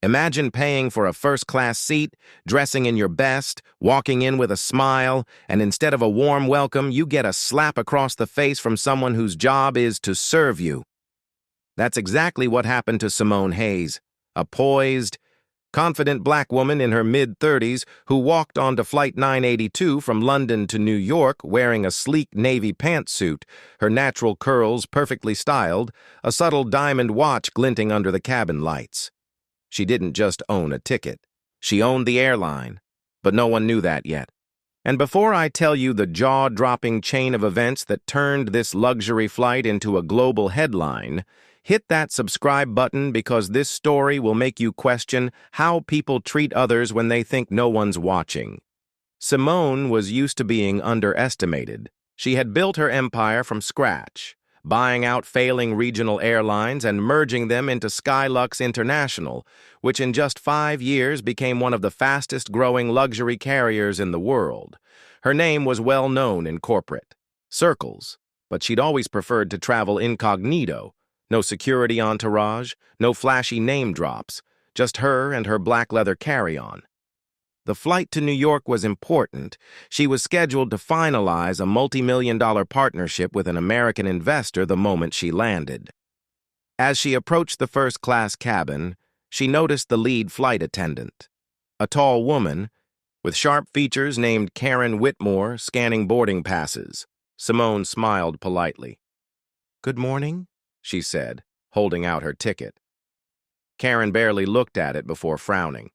Imagine paying for a first-class seat, dressing in your best, walking in with a smile, and instead of a warm welcome, you get a slap across the face from someone whose job is to serve you. That's exactly what happened to Simone Hayes, a poised, confident black woman in her mid-30s who walked onto Flight 982 from London to New York wearing a sleek navy pantsuit, her natural curls perfectly styled, a subtle diamond watch glinting under the cabin lights. She didn't just own a ticket. She owned the airline, but no one knew that yet. And before I tell you the jaw-dropping chain of events that turned this luxury flight into a global headline, hit that subscribe button because this story will make you question how people treat others when they think no one's watching. Simone was used to being underestimated. She had built her empire from scratch, buying out failing regional airlines and merging them into Skylux International, which in just 5 years became one of the fastest-growing luxury carriers in the world. Her name was well known in corporate circles, but she'd always preferred to travel incognito. No security entourage, no flashy name drops, just her and her black leather carry-on. The flight to New York was important. She was scheduled to finalize a multi-million-dollar partnership with an American investor the moment she landed. As she approached the first-class cabin, she noticed the lead flight attendant, a tall woman with sharp features named Karen Whitmore, scanning boarding passes. Simone smiled politely. "Good morning," she said, holding out her ticket. Karen barely looked at it before frowning.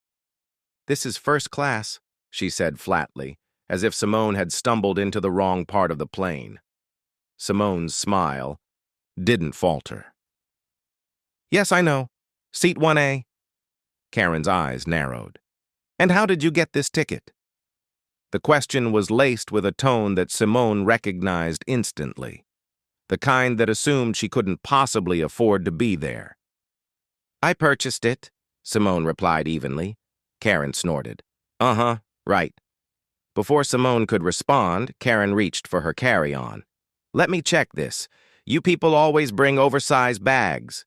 "This is first class," she said flatly, as if Simone had stumbled into the wrong part of the plane. Simone's smile didn't falter. "Yes, I know. Seat 1A. Karen's eyes narrowed. "And how did you get this ticket?" The question was laced with a tone that Simone recognized instantly, the kind that assumed she couldn't possibly afford to be there. "I purchased it," Simone replied evenly. Karen snorted. "Uh-huh, right." Before Simone could respond, Karen reached for her carry-on. "Let me check this. You people always bring oversized bags."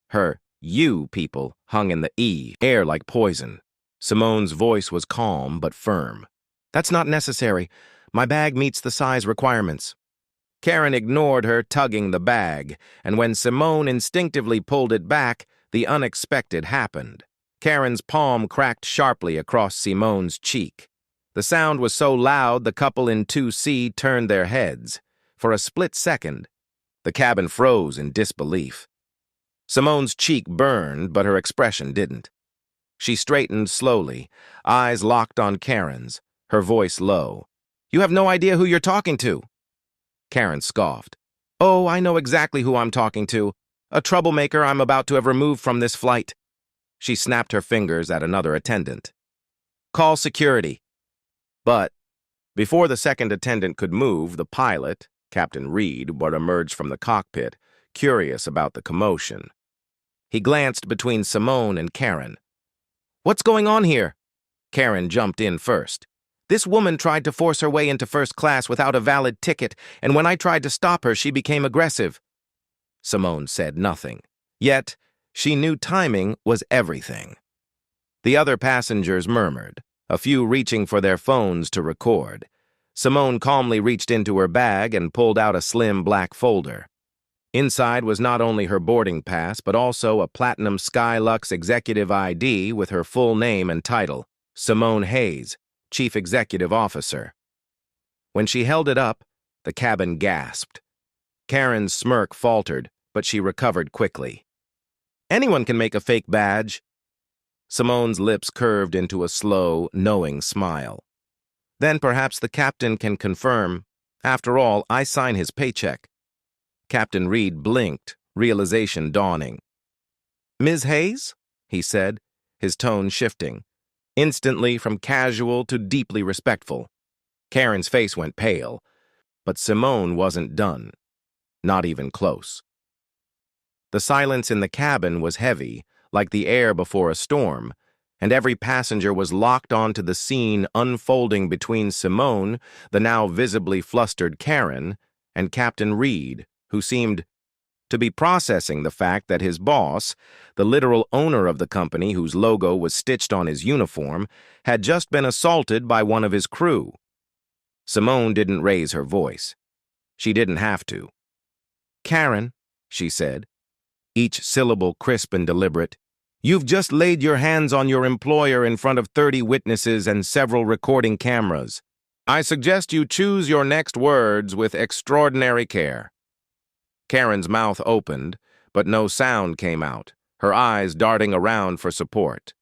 Her "you people" hung in the E, air like poison. Simone's voice was calm but firm. "That's not necessary. My bag meets the size requirements." Karen ignored her, tugging the bag, and when Simone instinctively pulled it back, the unexpected happened. Karen's palm cracked sharply across Simone's cheek. The sound was so loud the couple in 2C turned their heads. For a split second, the cabin froze in disbelief. Simone's cheek burned, but her expression didn't. She straightened slowly, eyes locked on Karen's, her voice low. "You have no idea who you're talking to." Karen scoffed. "Oh, I know exactly who I'm talking to. A troublemaker I'm about to have removed from this flight." She snapped her fingers at another attendant. "Call security." But before the second attendant could move, the pilot, Captain Reed, would emerge from the cockpit, curious about the commotion. He glanced between Simone and Karen. "What's going on here?" Karen jumped in first. "This woman tried to force her way into first class without a valid ticket, and when I tried to stop her, she became aggressive." Simone said nothing. Yet, she knew timing was everything. The other passengers murmured, a few reaching for their phones to record. Simone calmly reached into her bag and pulled out a slim black folder. Inside was not only her boarding pass, but also a platinum Skylux executive ID with her full name and title, Simone Hayes, Chief Executive Officer. When she held it up, the cabin gasped. Karen's smirk faltered, but she recovered quickly. "Anyone can make a fake badge." Simone's lips curved into a slow, knowing smile. "Then perhaps the captain can confirm. After all, I sign his paycheck." Captain Reed blinked, realization dawning. "Ms. Hayes?" he said, his tone shifting, instantly from casual to deeply respectful. Karen's face went pale, but Simone wasn't done. Not even close. The silence in the cabin was heavy, like the air before a storm, and every passenger was locked onto the scene unfolding between Simone, the now visibly flustered Karen, and Captain Reed, who seemed to be processing the fact that his boss, the literal owner of the company whose logo was stitched on his uniform, had just been assaulted by one of his crew. Simone didn't raise her voice. She didn't have to. "Karen," she said, each syllable crisp and deliberate, "you've just laid your hands on your employer in front of 30 witnesses and several recording cameras. I suggest you choose your next words with extraordinary care." Karen's mouth opened, but no sound came out, her eyes darting around for support.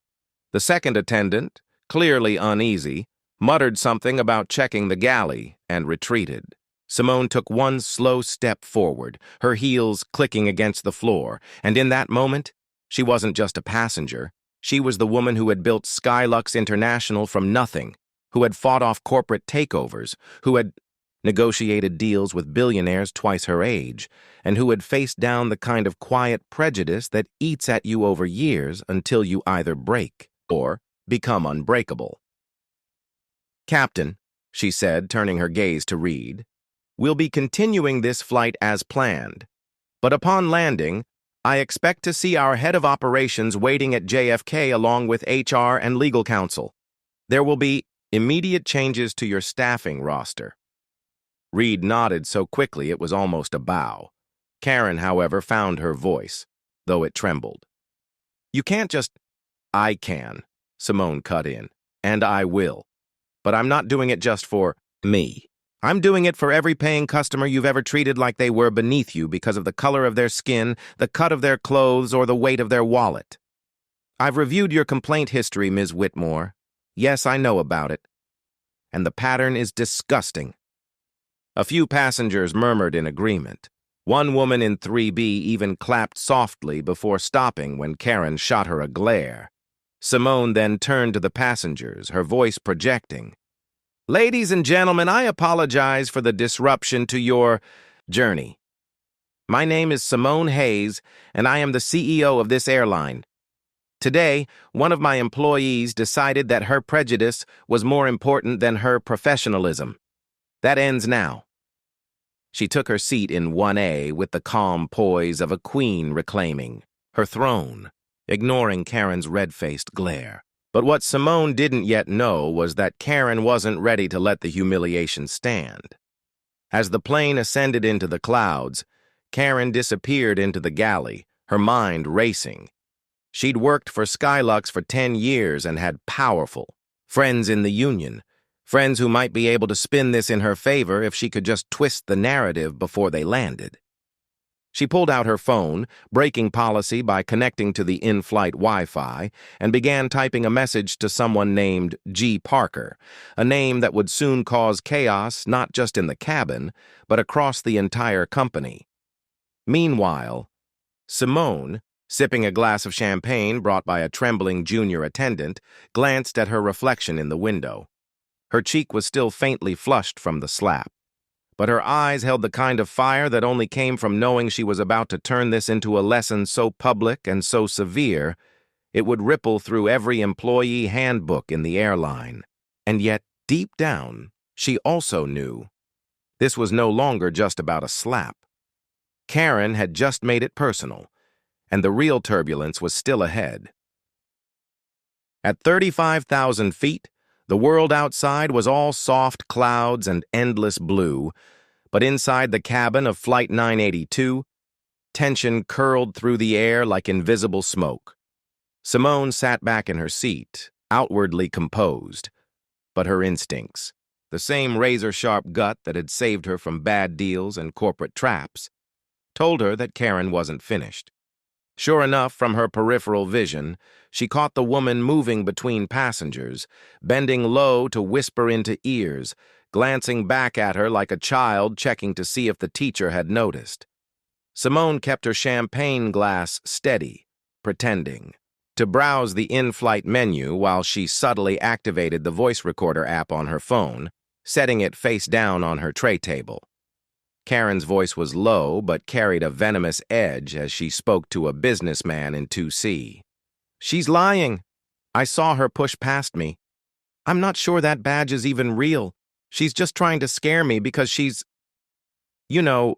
The second attendant, clearly uneasy, muttered something about checking the galley and retreated. Simone took one slow step forward, her heels clicking against the floor, and in that moment, she wasn't just a passenger. She was the woman who had built Skylux International from nothing, who had fought off corporate takeovers, who had negotiated deals with billionaires twice her age, and who had faced down the kind of quiet prejudice that eats at you over years until you either break or become unbreakable. "Captain," she said, turning her gaze to Reed, "we'll be continuing this flight as planned, but upon landing, I expect to see our head of operations waiting at JFK along with HR and legal counsel. There will be immediate changes to your staffing roster." Reed nodded so quickly it was almost a bow. Karen, however, found her voice, though it trembled. "You can't just—" "I can," Simone cut in, "and I will. But I'm not doing it just for me. I'm doing it for every paying customer you've ever treated like they were beneath you because of the color of their skin, the cut of their clothes, or the weight of their wallet. I've reviewed your complaint history, Ms. Whitmore. Yes, I know about it. And the pattern is disgusting." A few passengers murmured in agreement. One woman in 3B even clapped softly before stopping when Karen shot her a glare. Simone then turned to the passengers, her voice projecting. "Ladies and gentlemen, I apologize for the disruption to your journey. My name is Simone Hayes, and I am the CEO of this airline. Today, one of my employees decided that her prejudice was more important than her professionalism. That ends now." She took her seat in 1A with the calm poise of a queen reclaiming her throne, ignoring Karen's red-faced glare. But what Simone didn't yet know was that Karen wasn't ready to let the humiliation stand. As the plane ascended into the clouds, Karen disappeared into the galley, her mind racing. She'd worked for Skylux for 10 years and had powerful friends in the union, friends who might be able to spin this in her favor if she could just twist the narrative before they landed. She pulled out her phone, breaking policy by connecting to the in-flight Wi-Fi, and began typing a message to someone named G. Parker, a name that would soon cause chaos not just in the cabin, but across the entire company. Meanwhile, Simone, sipping a glass of champagne brought by a trembling junior attendant, glanced at her reflection in the window. Her cheek was still faintly flushed from the slap, but her eyes held the kind of fire that only came from knowing she was about to turn this into a lesson so public and so severe, it would ripple through every employee handbook in the airline. And yet, deep down, she also knew this was no longer just about a slap. Karen had just made it personal, and the real turbulence was still ahead. At 35,000 feet, the world outside was all soft clouds and endless blue, but inside the cabin of Flight 982, tension curled through the air like invisible smoke. Simone sat back in her seat, outwardly composed, but her instincts, the same razor-sharp gut that had saved her from bad deals and corporate traps, told her that Karen wasn't finished. Sure enough, from her peripheral vision, she caught the woman moving between passengers, bending low to whisper into ears, glancing back at her like a child checking to see if the teacher had noticed. Simone kept her champagne glass steady, pretending to browse the in-flight menu while she subtly activated the voice recorder app on her phone, setting it face down on her tray table. Karen's voice was low but carried a venomous edge as she spoke to a businessman in 2C. "She's lying. I saw her push past me. I'm not sure that badge is even real. She's just trying to scare me because she's, you know,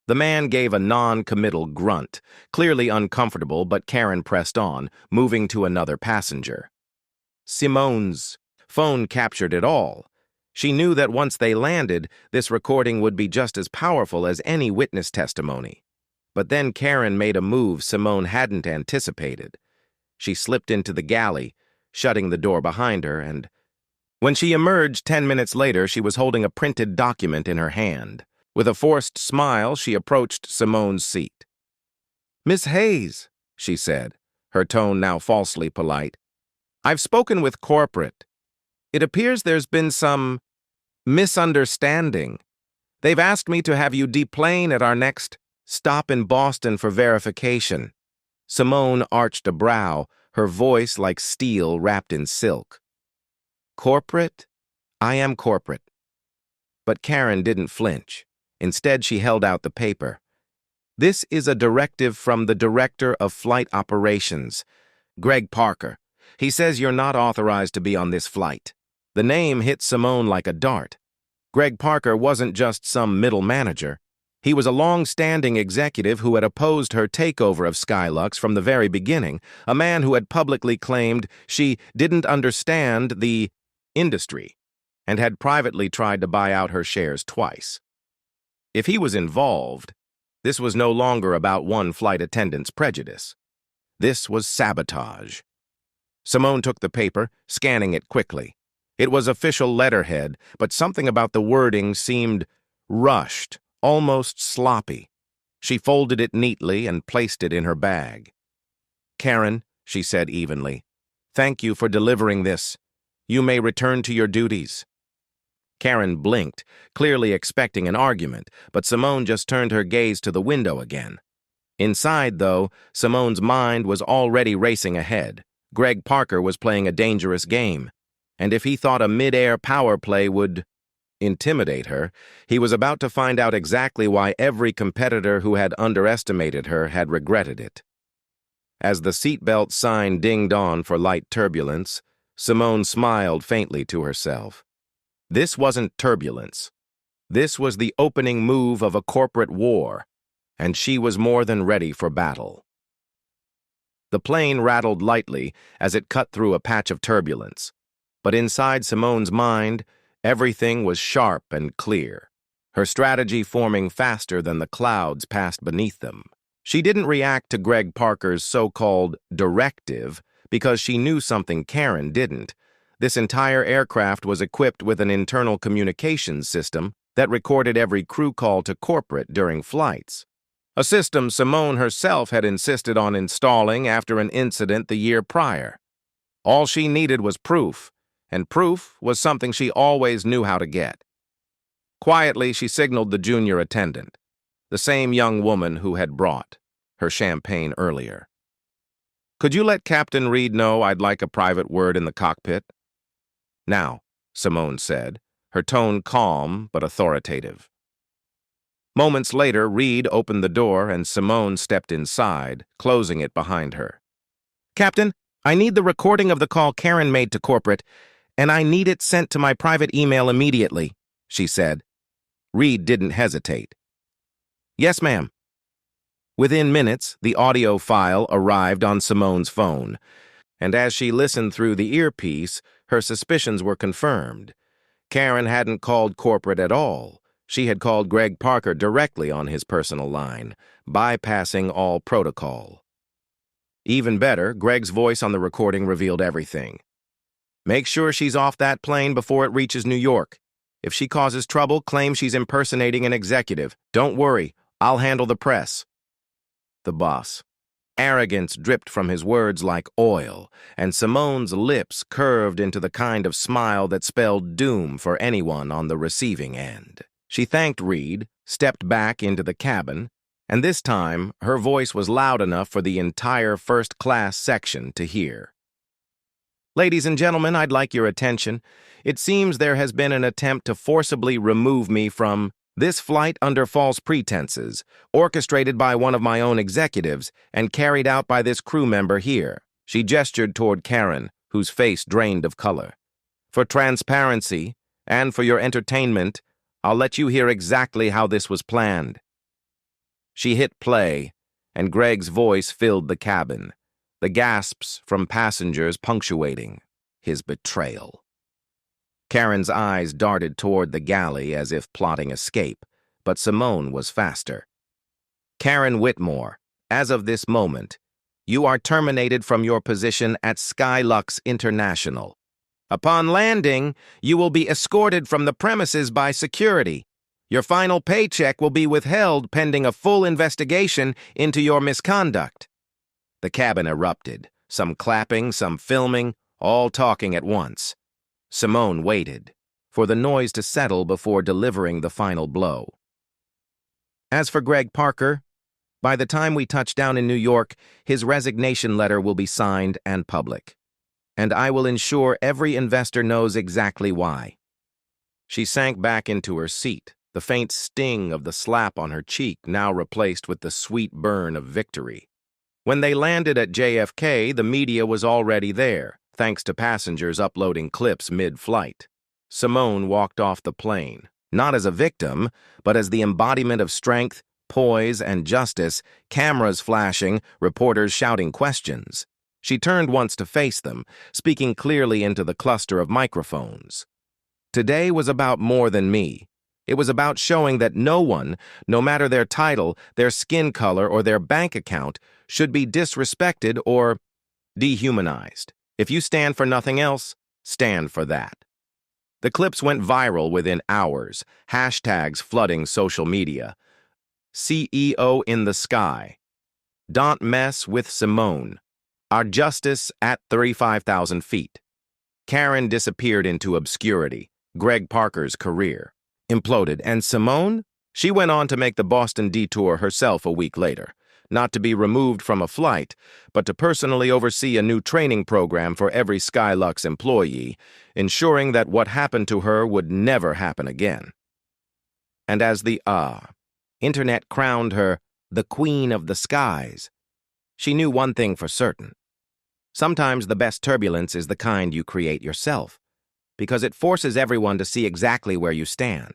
The man gave a non-committal grunt, clearly uncomfortable, but Karen pressed on, moving to another passenger. Simone's phone captured it all. She knew that once they landed, this recording would be just as powerful as any witness testimony. But then Karen made a move Simone hadn't anticipated. She slipped into the galley, shutting the door behind her, and when she emerged 10 minutes later, she was holding a printed document in her hand. With a forced smile, she approached Simone's seat. "Miss Hayes," she said, her tone now falsely polite, "I've spoken with corporate. It appears there's been some misunderstanding. They've asked me to have you deplane at our next stop in Boston for verification." Simone arched a brow, her voice like steel wrapped in silk. "Corporate? I am corporate." But Karen didn't flinch. Instead, she held out the paper. "This is a directive from the Director of Flight Operations, Greg Parker. He says you're not authorized to be on this flight." The name hit Simone like a dart. Greg Parker wasn't just some middle manager. He was a long-standing executive who had opposed her takeover of Skylux from the very beginning, a man who had publicly claimed she didn't understand the industry and had privately tried to buy out her shares twice. If he was involved, this was no longer about one flight attendant's prejudice. This was sabotage. Simone took the paper, scanning it quickly. It was official letterhead, but something about the wording seemed rushed, almost sloppy. She folded it neatly and placed it in her bag. "Karen," she said evenly, "thank you for delivering this. You may return to your duties." Karen blinked, clearly expecting an argument, but Simone just turned her gaze to the window again. Inside, though, Simone's mind was already racing ahead. Greg Parker was playing a dangerous game, and if he thought a mid-air power play would intimidate her, he was about to find out exactly why every competitor who had underestimated her had regretted it. As the seatbelt sign dinged on for light turbulence, Simone smiled faintly to herself. This wasn't turbulence. This was the opening move of a corporate war, and she was more than ready for battle. The plane rattled lightly as it cut through a patch of turbulence, but inside Simone's mind, everything was sharp and clear, her strategy forming faster than the clouds passed beneath them. She didn't react to Greg Parker's so-called directive because she knew something Karen didn't. This entire aircraft was equipped with an internal communications system that recorded every crew call to corporate during flights. A system Simone herself had insisted on installing after an incident the year prior. All she needed was proof, and proof was something she always knew how to get. Quietly, she signaled the junior attendant, the same young woman who had brought her champagne earlier. "Could you let Captain Reed know I'd like a private word in the cockpit?" "Now," Simone said, her tone calm but authoritative. Moments later, Reed opened the door and Simone stepped inside, closing it behind her. "Captain, I need the recording of the call Karen made to corporate, and I need it sent to my private email immediately," she said. Reed didn't hesitate. "Yes, ma'am." Within minutes, the audio file arrived on Simone's phone, and as she listened through the earpiece, her suspicions were confirmed. Karen hadn't called corporate at all. She had called Greg Parker directly on his personal line, bypassing all protocol. Even better, Greg's voice on the recording revealed everything. "Make sure she's off that plane before it reaches New York. If she causes trouble, claim she's impersonating an executive. Don't worry, I'll handle the press." The boss. Arrogance dripped from his words like oil, and Simone's lips curved into the kind of smile that spelled doom for anyone on the receiving end. She thanked Reed, stepped back into the cabin, and this time her voice was loud enough for the entire first-class section to hear. "Ladies and gentlemen, I'd like your attention. It seems there has been an attempt to forcibly remove me from this flight under false pretenses, orchestrated by one of my own executives and carried out by this crew member here." She gestured toward Karen, whose face drained of color. "For transparency and for your entertainment, I'll let you hear exactly how this was planned." She hit play, and Greg's voice filled the cabin, the gasps from passengers punctuating his betrayal. Karen's eyes darted toward the galley as if plotting escape, but Simone was faster. Karen Whitmore, as of this moment, you are terminated from your position at Skylux International. Upon landing, you will be escorted from the premises by security. Your final paycheck will be withheld pending a full investigation into your misconduct. The cabin erupted, some clapping, some filming, all talking at once. Simone waited for the noise to settle before delivering the final blow. As for Greg Parker, by the time we touch down in New York, his resignation letter will be signed and public. And I will ensure every investor knows exactly why. She sank back into her seat, the faint sting of the slap on her cheek now replaced with the sweet burn of victory. When they landed at JFK, the media was already there, thanks to passengers uploading clips mid-flight. Simone walked off the plane, not as a victim, but as the embodiment of strength, poise, and justice, cameras flashing, reporters shouting questions. She turned once to face them, speaking clearly into the cluster of microphones. Today was about more than me. It was about showing that no one, no matter their title, their skin color, or their bank account, should be disrespected or dehumanized. If you stand for nothing else, stand for that. The clips went viral within hours, hashtags flooding social media. CEO in the sky. Don't mess with Simone. Our justice at 35,000 feet. Karen disappeared into obscurity. Greg Parker's career imploded, and Simone? She went on to make the Boston detour herself a week later, not to be removed from a flight, but to personally oversee a new training program for every Skylux employee, ensuring that what happened to her would never happen again. And as the Internet crowned her the Queen of the Skies, she knew one thing for certain. Sometimes the best turbulence is the kind you create yourself, because it forces everyone to see exactly where you stand.